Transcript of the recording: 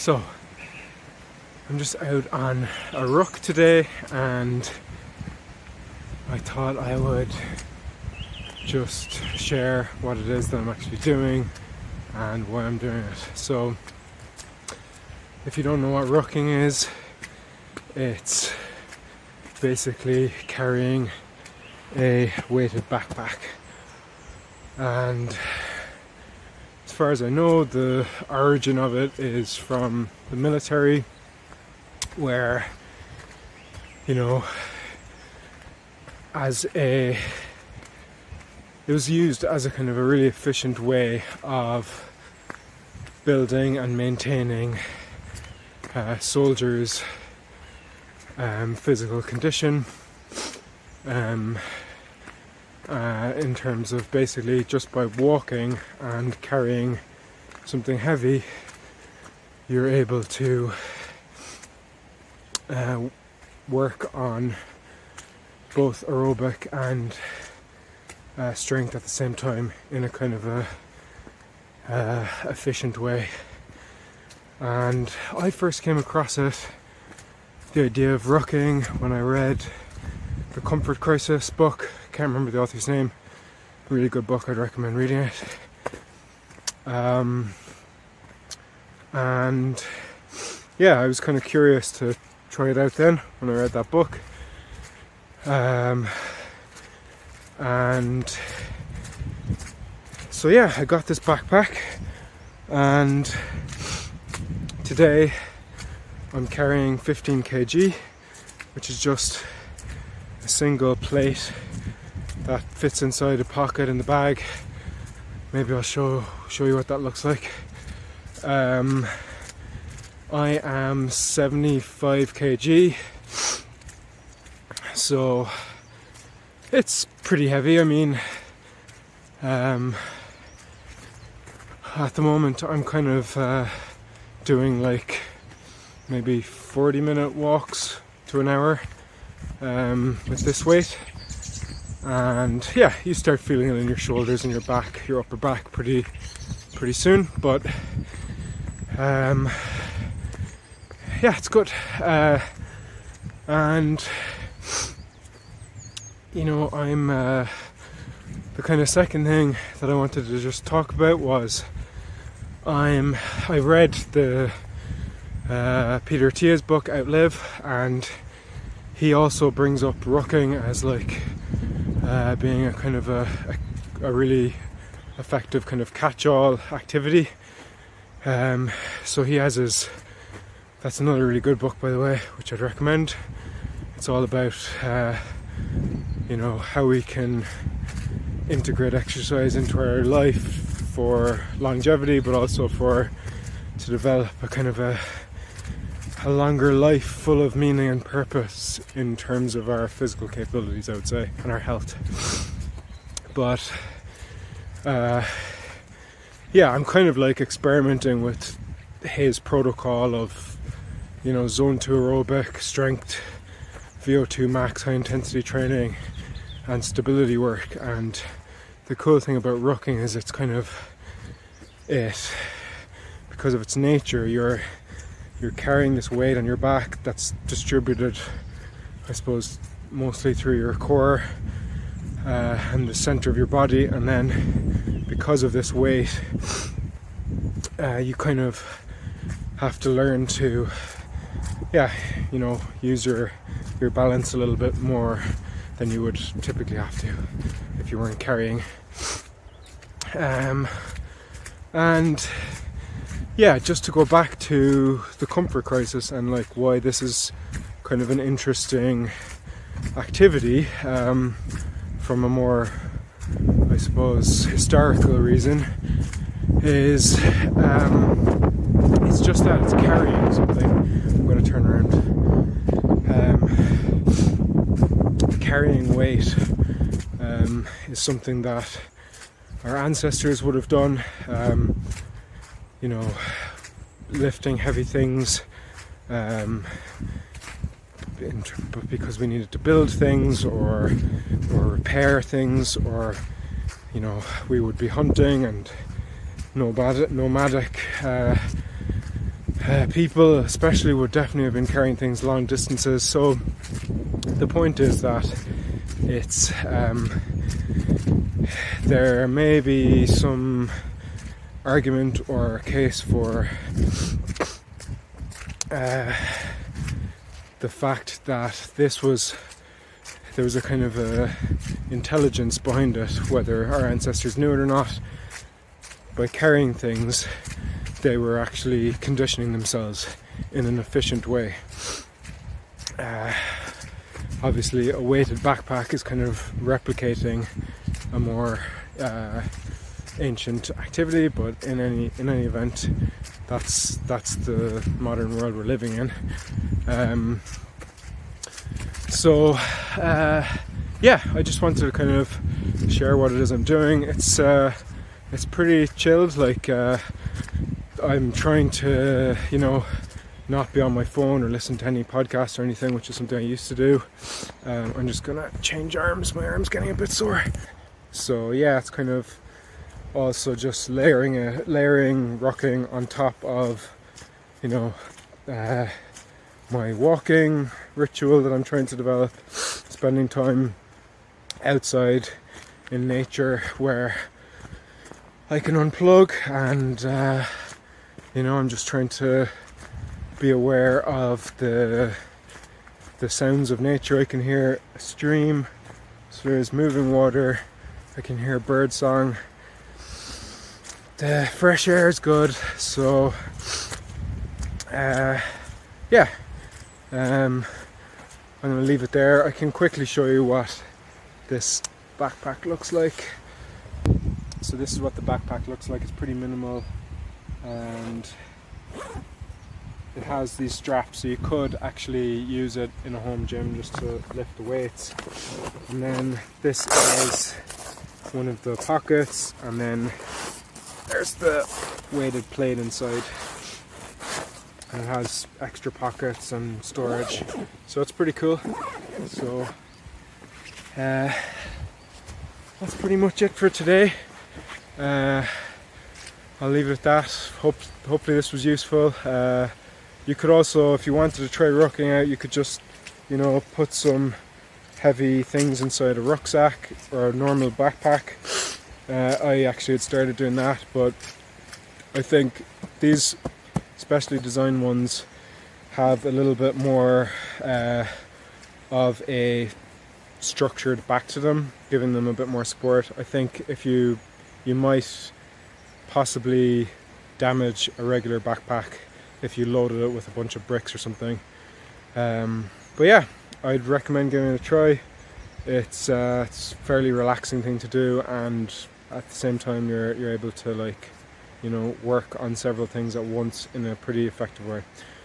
So I'm just out on a ruck today, and I thought I would just share what it is that I'm actually doing and why I'm doing it. So if you don't know what rucking is, it's basically carrying a weighted backpack. And as far as I know, the origin of it is from the military, where, you know, it was used as a kind of a really efficient way of building and maintaining soldiers' physical condition, in terms of basically just by walking and carrying something heavy, you're able to work on both aerobic and strength at the same time in a kind of a efficient way. And I first came across the idea of rucking, when I read the Comfort Crisis book. Can't remember the author's name. Really good book, I'd recommend reading it. And yeah, I was kind of curious to try it out then when I read that book. And so yeah, I got this backpack, and today I'm carrying 15 kg, which is just a single plate that fits inside a pocket in the bag. Maybe I'll show you what that looks like. I am 75 kg, so it's pretty heavy. I mean, at the moment I'm kind of doing like maybe 40-minute walks to an hour with this weight, and yeah, you start feeling it in your shoulders and your back, your upper back pretty soon, but yeah, it's good. And you know, I'm the kind of second thing that I wanted to just talk about was I read the Peter Attia's book Outlive, and he also brings up rucking as like being a kind of a really effective kind of catch-all activity. So he has that's another really good book, by the way, which I'd recommend. It's all about you know, how we can integrate exercise into our life for longevity, but also to develop a kind of a longer life full of meaning and purpose in terms of our physical capabilities, I would say, and our health. But yeah, I'm kind of like experimenting with his protocol of, you know, zone 2 aerobic, strength, VO2 max, high intensity training, and stability work. And the cool thing about rucking is it's kind of because of its nature, you're carrying this weight on your back that's distributed, I suppose, mostly through your core and the center of your body, and then because of this weight, you kind of have to learn to, yeah, you know, use your balance a little bit more than you would typically have to if you weren't carrying. And yeah, just to go back to the Comfort Crisis and like why this is kind of an interesting activity, from a more, I suppose, historical reason, is it's just that it's carrying something. I'm going to turn around. Carrying weight is something that our ancestors would have done. You know, lifting heavy things, because we needed to build things or repair things, or, you know, we would be hunting and nomadic people especially would definitely have been carrying things long distances. So the point is that it's there may be some argument or case for the fact that there was a kind of intelligence behind it, whether our ancestors knew it or not. By carrying things, they were actually conditioning themselves in an efficient way. Obviously, a weighted backpack is kind of replicating a more ancient activity, but in any event, that's the modern world we're living in. Yeah, I just wanted to kind of share what it is I'm doing. It's pretty chilled. Like I'm trying to, not be on my phone or listen to any podcasts or anything, which is something I used to do. I'm just gonna change arms. My arm's getting a bit sore. So yeah, it's kind of also just layering rucking on top of, my walking ritual that I'm trying to develop, spending time outside in nature where I can unplug and I'm just trying to be aware of the sounds of nature. I can hear a stream, so there's moving water, I can hear bird song, the fresh air is good. So yeah, I'm going to leave it there. I can quickly show you what this backpack looks like. So this is what the backpack looks like. It's pretty minimal and it has these straps, so you could actually use it in a home gym just to lift the weights. And then this is one of the pockets, and then there's the weighted plate inside. And it has extra pockets and storage, so it's pretty cool. So that's pretty much it for today. I'll leave it at that. Hopefully this was useful. You could also, if you wanted to try rucking out, you could just, put some heavy things inside a rucksack or a normal backpack. I actually had started doing that, but I think these specially designed ones have a little bit more of a structured back to them, giving them a bit more support. I think if you might possibly damage a regular backpack if you loaded it with a bunch of bricks or something. But yeah, I'd recommend giving it a try. It's a fairly relaxing thing to do, and at the same time you're able to work on several things at once in a pretty effective way.